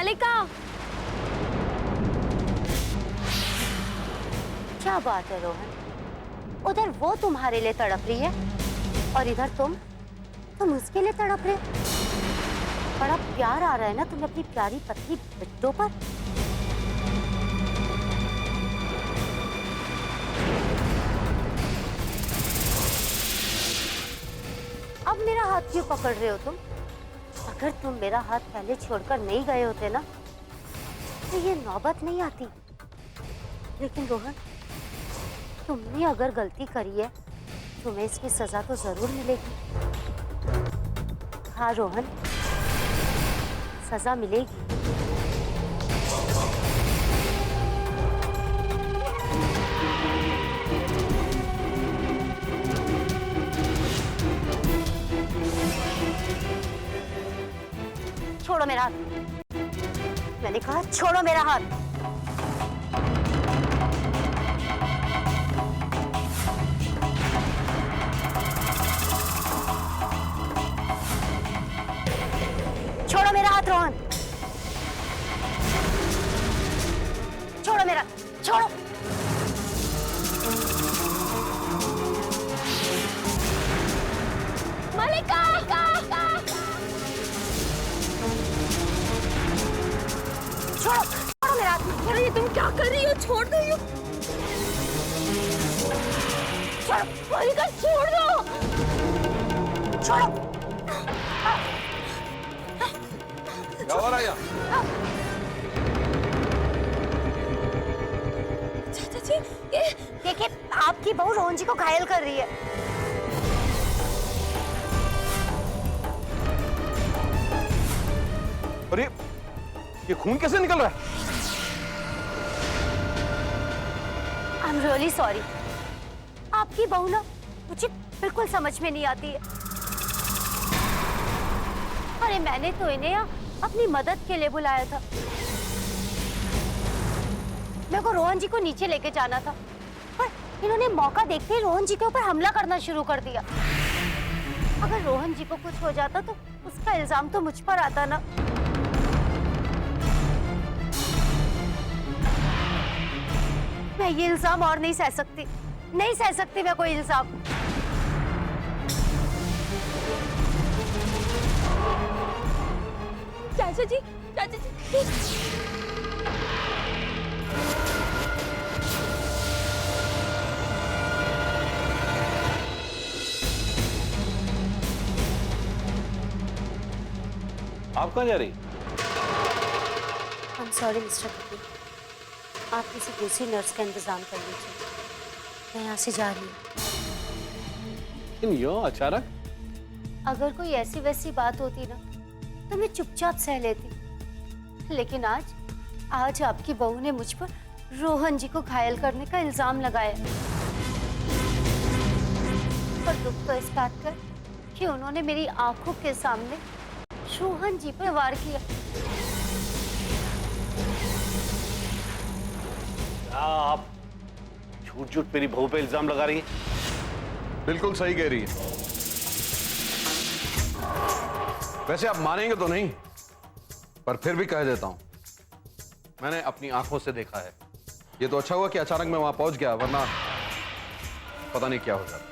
मलिका, क्या बात है रोहन? उधर वो तुम्हारे लिए तड़प रही है और इधर तुम उसके लिए तड़प रहे। बड़ा प्यार आ रहा है ना तुम्हें अपनी प्यारी पतली बिट्टो पर। अब मेरा हाथ क्यों पकड़ रहे हो तुम? अगर तुम मेरा हाथ पहले छोड़कर नहीं गए होते ना तो ये नौबत नहीं आती। लेकिन रोहन, तुमने अगर गलती करी है तुम्हें इसकी सजा तो जरूर मिलेगी। हाँ रोहन, सजा मिलेगी। छोड़ो मेरा हाथ, मैंने कहा छोड़ो मेरा हाथ। छोड़ो मेरा हाथ रोहन, छोड़ो मेरा, छोड़ो। मलिका, छोड़ो, छोड़ो मेरा हाथ। अरे ये तुम क्या कर रही हो? छोड़ दो ये। छोड़ो मलिका, छोड़ दो। छोड़ो। क्या हो रहा है यहाँ? चाचा जी, ये देखिए आपकी बहू रोहन जी को घायल कर रही है। अरे ये खून कैसे निकल रहा है? I am really sorry. आपकी बहू ना मुझे बिल्कुल समझ में नहीं आती है। अरे मैंने तो इन्हें अपनी मदद के लिए बुलाया था। मेरे को रोहन जी को नीचे लेके जाना था, पर इन्होंने मौका देखते ही रोहन जी के ऊपर हमला करना शुरू कर दिया। अगर रोहन जी को कुछ हो जाता तो उसका इल्जाम तो मुझ पर आता ना। मैं ये इल्जाम और नहीं सह सकती, नहीं सह सकती मैं कोई इल्जाम। चाचा जी, चाचा जी, आप कहाँ जा रही? I'm sorry मिस्टर कपूर, आप किसी दूसरी नर्स का इंतजाम कर लीजिए। मैं यहाँ से जा रही हूँ। लेकिन यूँ अचानक? अगर कोई ऐसी वैसी बात होती ना तो मैं चुपचाप सह लेती, लेकिन आज आपकी बहू ने मुझ पर रोहन जी को घायल करने का इल्जाम लगाया। पर दुख तो इस बात का कि उन्होंने मेरी आंखों के सामने रोहन जी पर वार किया। आप झूठ झूठ मेरी बहू पे इल्जाम लगा रही हैं? बिल्कुल सही कह रही है। वैसे आप मानेंगे तो नहीं, पर फिर भी कह देता हूं, मैंने अपनी आंखों से देखा है। ये तो अच्छा हुआ कि अचानक मैं वहां पहुंच गया, वरना पता नहीं क्या हो जाता।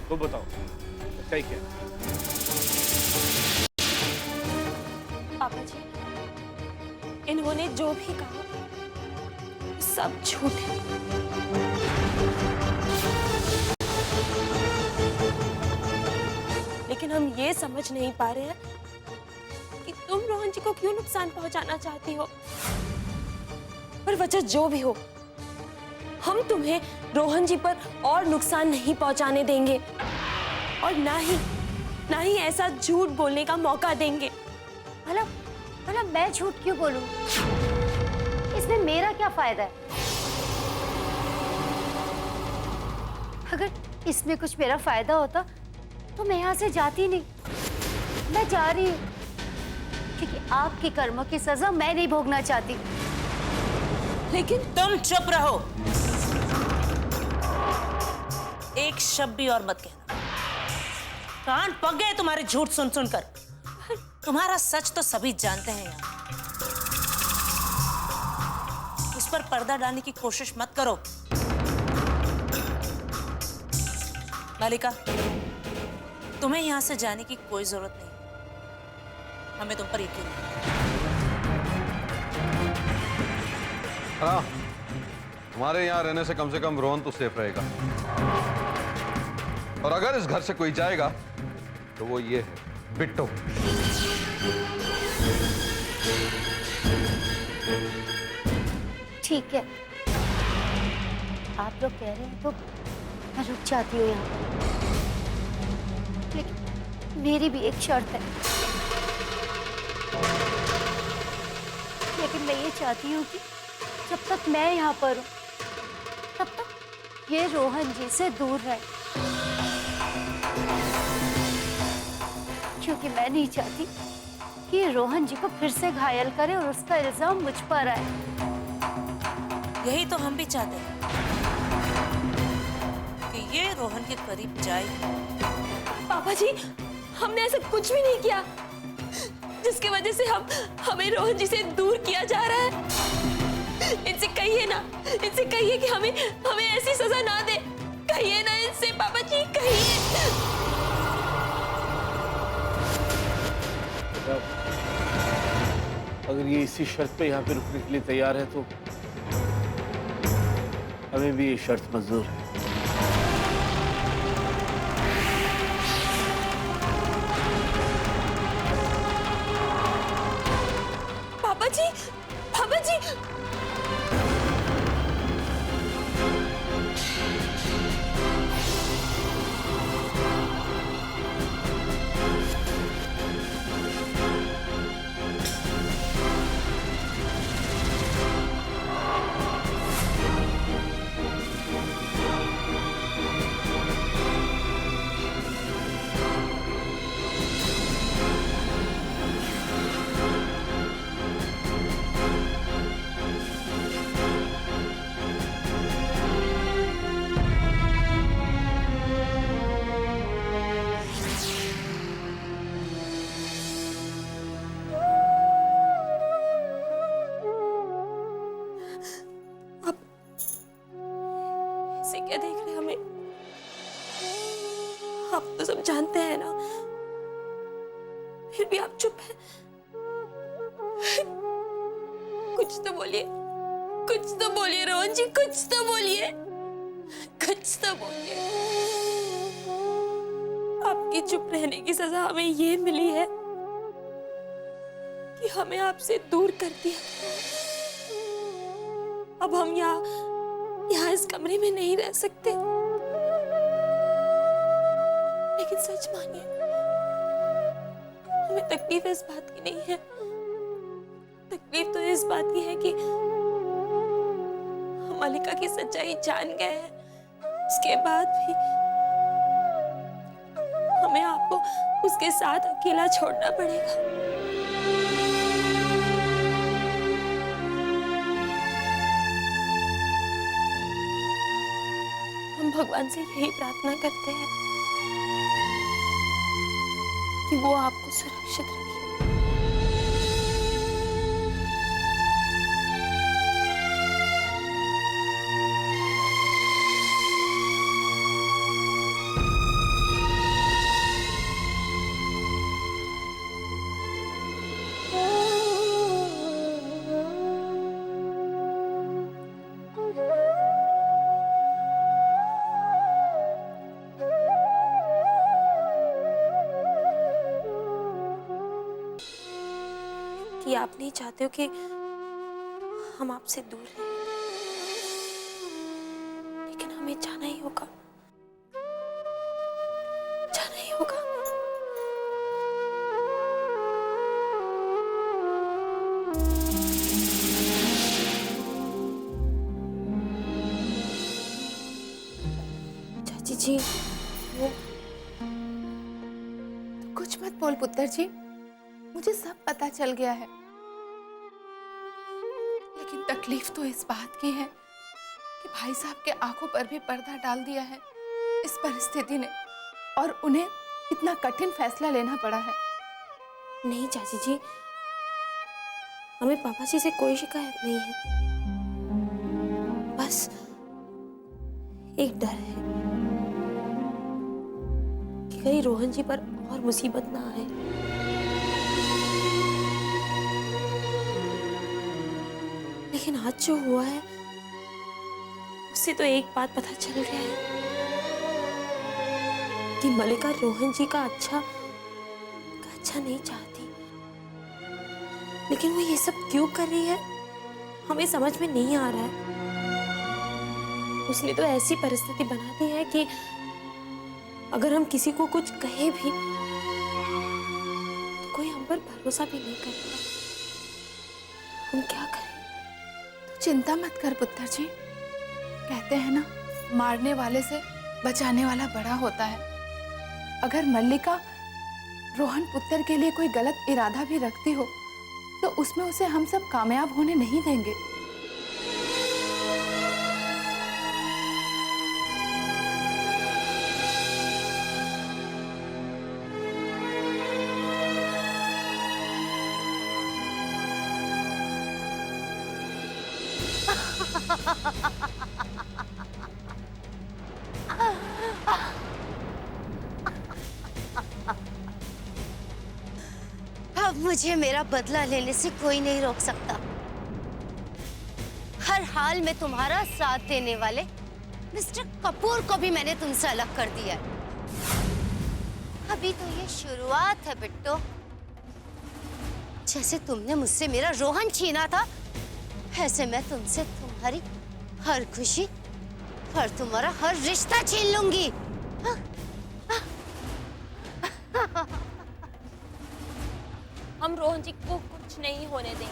तो बताओ सही क्या? पापा जी, इन्होंने जो भी कहा सब झूठ है। लेकिन हम ये समझ नहीं पा रहे हैं कि तुम रोहन जी को क्यों नुकसान पहुंचाना चाहती हो। पर वजह जो भी हो, हम तुम्हें रोहन जी पर और नुकसान नहीं पहुंचाने देंगे और ना ही ऐसा झूठ बोलने का मौका देंगे। भला मैं झूठ क्यों बोलूं? इसमें मेरा क्या फायदा है? अगर इसमें कुछ मेरा फायदा होता तो मैं यहाँ से जाती नहीं। मैं जा रही हूँ क्योंकि आपके कर्मों की सजा मैं नहीं भोगना चाहती। लेकिन तुम चुप रहो। एक शब्द भी और मत कहना। कान पक गए तुम्हारे झूठ सुन सुनकर। तुम्हारा सच तो सभी जानते हैं यार। उस पर पर्दा डालने की कोशिश मत करो। मालिका, तुम्हें यहां से जाने की कोई जरूरत नहीं। हमें तुम पर यकीन है। हाँ, हमारे यहाँ रहने से कम रोहन तो सेफ रहेगा। और अगर इस घर से कोई जाएगा तो वो ये है, बिट्टू। ठीक है, आप लोग कह रहे हैं तो मैं रुक जाती हूँ यहाँ पर, लेकिन मेरी भी एक शर्त है। लेकिन मैं ये चाहती हूँ कि जब तक मैं यहाँ पर हूँ तब तक ये रोहन जी से दूर रहे, क्योंकि मैं नहीं चाहती कि ये रोहन जी को फिर से घायल करे और उसका इल्जाम मुझ पर आए। यही तो हम भी चाहते हैं कि ये रोहन के करीब जाए। पापा जी, हमने ऐसा कुछ भी नहीं किया जिसकी वजह से हमें रोहन जी से दूर किया जा रहा है। इनसे कहिए ना, इनसे कहिए कि हमें ऐसी सजा ना दे। कहिए ना इनसे पापा जी, कहिए। अगर ये इसी शर्त पे यहाँ पे रुकने के लिए तैयार है तो हमें भी ये शर्त मंजूर है। पापा जी, पापा जी। इसे क्या देख रहे हमें? आप तो सब जानते हैं ना, फिर भी आप चुप हैं। कुछ तो बोलिए, कुछ तो बोलिए रोहन जी, कुछ तो बोलिए, कुछ तो बोलिए। आपकी चुप रहने की सजा हमें ये मिली है कि हमें आपसे दूर कर दिया। अब हम यहाँ इस कमरे में नहीं रह सकते। लेकिन सच मानिए, हमें तकलीफ इस बात की नहीं है। तकलीफ तो इस बात की है कि हम मलिका की सच्चाई जान गए हैं। उसके बाद भी हमें आपको उसके साथ अकेला छोड़ना पड़ेगा। हम भगवान से यही प्रार्थना करते हैं कि वो आपको सुरक्षित रखे। कि आप नहीं चाहते हो कि हम आपसे दूर रहें, लेकिन हमें जाना ही होगा, जाना ही होगा। चाची जी, वो कुछ मत बोल पुत्र जी, मुझे सब पता चल गया है। लेकिन तकलीफ तो इस बात की है कि भाई साहब के आंखों पर भी पर्दा डाल दिया है। इस परिस्थिति ने और उन्हें इतना कठिन फैसला लेना पड़ा है। नहीं चाची जी, हमें पापा जी से कोई शिकायत नहीं है। बस एक डर है कि कहीं रोहन जी पर और मुसीबत ना आए। लेकिन आज जो हुआ है उससे तो एक बात पता चल रहा है कि मलिका रोहन जी का अच्छा नहीं चाहती। लेकिन वो ये सब क्यों कर रही है हमें समझ में नहीं आ रहा है। उसने तो ऐसी परिस्थिति बना दी है कि अगर हम किसी को कुछ कहे भी तो कोई हम पर भरोसा भी नहीं करेगा। हम क्या करें? तो चिंता मत कर पुत्र जी। कहते हैं ना, मारने वाले से बचाने वाला बड़ा होता है। अगर मल्लिका रोहन पुत्र के लिए कोई गलत इरादा भी रखती हो तो उसमें उसे हम सब कामयाब होने नहीं देंगे। अब मुझे मेरा बदला लेने से कोई नहीं रोक सकता। हर हाल में तुम्हारा साथ देने वाले मिस्टर कपूर को भी मैंने तुमसे अलग कर दिया है। अभी तो ये शुरुआत है बिट्टो। जैसे तुमने मुझसे मेरा रोहन छीना था, ऐसे मैं तुमसे तुम्हारी हर खुशी और तुम्हारा हर रिश्ता छीन लूंगी। हम रोहन जी को कुछ नहीं होने देंगे।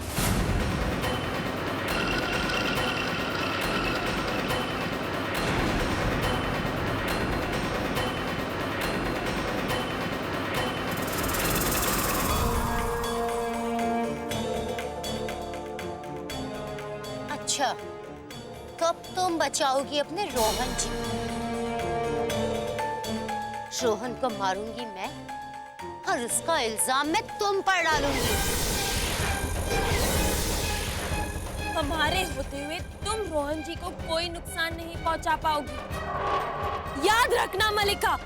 अच्छा, कब तुम बचाओगी अपने रोहन जी? रोहन को मारूंगी मैं और उसका इल्जाम मैं तुम पर डालूंगी। हमारे होते हुए तुम रोहन जी को कोई नुकसान नहीं पहुंचा पाओगी। याद रखना मलिका,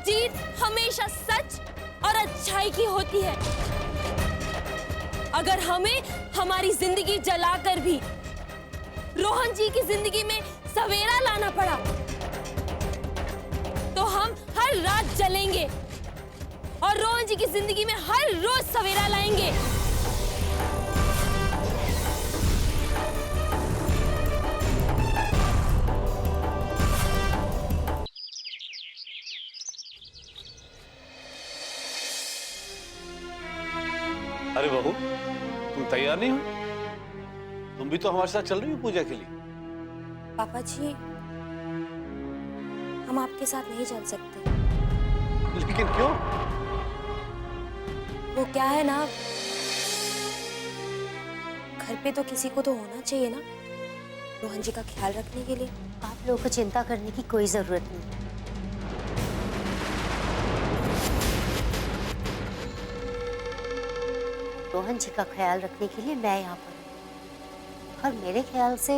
जीत हमेशा सच और अच्छाई की होती है। अगर हमें हमारी जिंदगी जलाकर भी रोहन जी की जिंदगी में सवेरा लाना पड़ा तो हम हर रात जलेंगे और रोहन जी की जिंदगी में हर रोज सवेरा लाएंगे। अरे बहू, तुम तैयार नहीं हो? तुम भी तो हमारे साथ चल रही हो पूजा के लिए। पापा जी, हम आपके साथ नहीं चल सकते। लेकिन क्यों? वो क्या है ना, घर पे तो किसी को तो होना चाहिए ना रोहन जी का ख्याल रखने के लिए। आप लोगों को चिंता करने की कोई जरूरत नहीं। रोहन जी का ख्याल रखने के लिए मैं यहाँ पर हूँ। और मेरे ख्याल से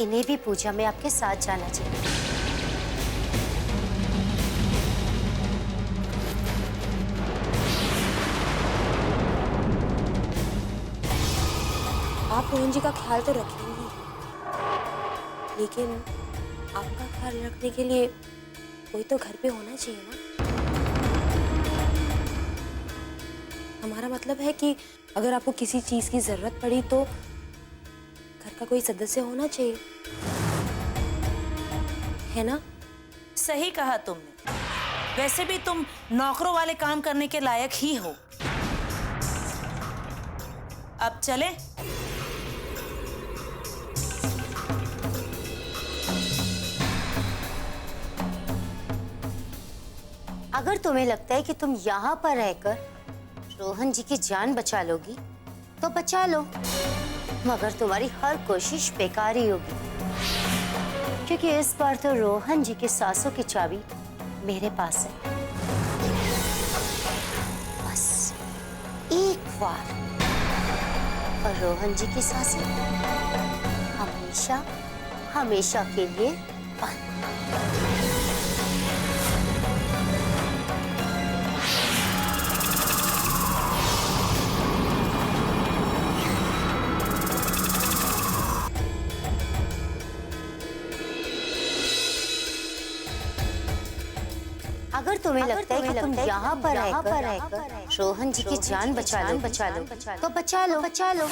इन्हें भी पूजा में आपके साथ जाना चाहिए। आप रोहन जी का ख्याल तो रखेंगे, लेकिन आपका ख्याल रखने के लिए कोई तो घर पे होना चाहिए ना। हमारा मतलब है कि अगर आपको किसी चीज की जरूरत पड़ी तो घर का कोई सदस्य होना चाहिए, है ना? सही कहा तुमने। वैसे भी तुम नौकरों वाले काम करने के लायक ही हो। अब चले? अगर तुम्हें लगता है कि तुम यहाँ पर रहकर रोहन जी की जान बचा लोगी तो बचा लो, मगर तुम्हारी हर कोशिश बेकार ही होगी। क्योंकि इस बार तो रोहन जी के सांसों की चाबी मेरे पास है। बस एक बार और रोहन जी की सांसें हमेशा हमेशा के लिए बंद। अगर तुम्हें लगता है कि तुम यहाँ पर रहकर रोहन जी की जान बचा लो तो बचा लो।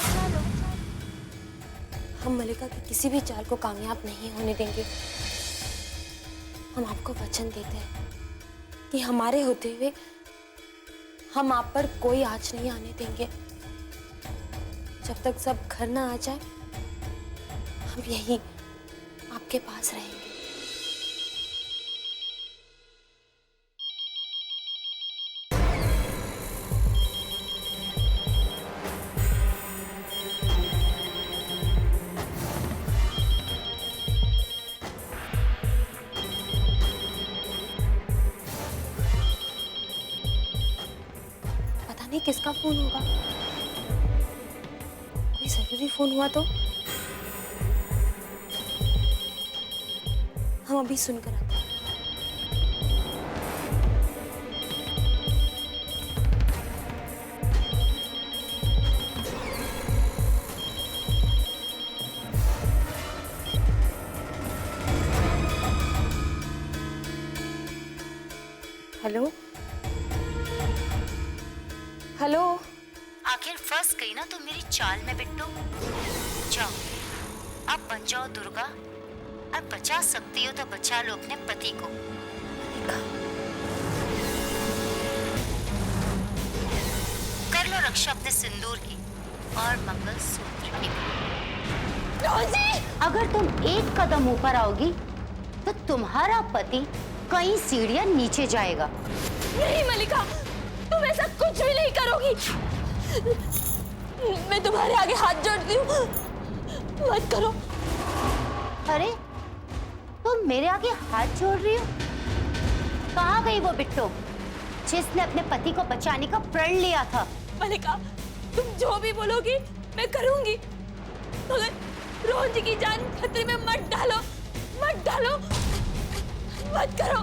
हम मलिका की किसी भी चाल को कामयाब नहीं होने देंगे। हम आपको वचन देते हैं कि हमारे होते हुए हम आप पर कोई आँच नहीं आने देंगे। जब तक सब घर ना आ जाए हम यहीं आपके पास रहेंगे। किसका फोन होगा? कोई जरूरी फोन हुआ तो हम अभी सुनकर आते हैं। Hello hello. आखिर फंस गई ना तुम मेरी चाल में बिट्टू। जाओ अब बन जाओ दुर्गा और बचा सकती हो तो बचा लो अपने पति को। कर लो रक्षा अपने सिंदूर की और मंगलसूत्र की भी। अगर तुम एक कदम ऊपर आओगी तो तुम्हारा पति कई सीढ़ियां नीचे जाएगा। नहीं मलिका, तुम ऐसा कुछ भी नहीं करोगी। मैं तुम्हारे आगे हाथ जोड़ती हूँ, मत करो। अरे तुम मेरे आगे हाथ जोड़ रही हो? कहाँ गई वो बिट्टू जिसने अपने पति को बचाने का प्रण लिया था? मलिका, तुम जो भी बोलोगी मैं करूंगी, मगर रोहन जी की जान खतरे में मत डालो, मत करो।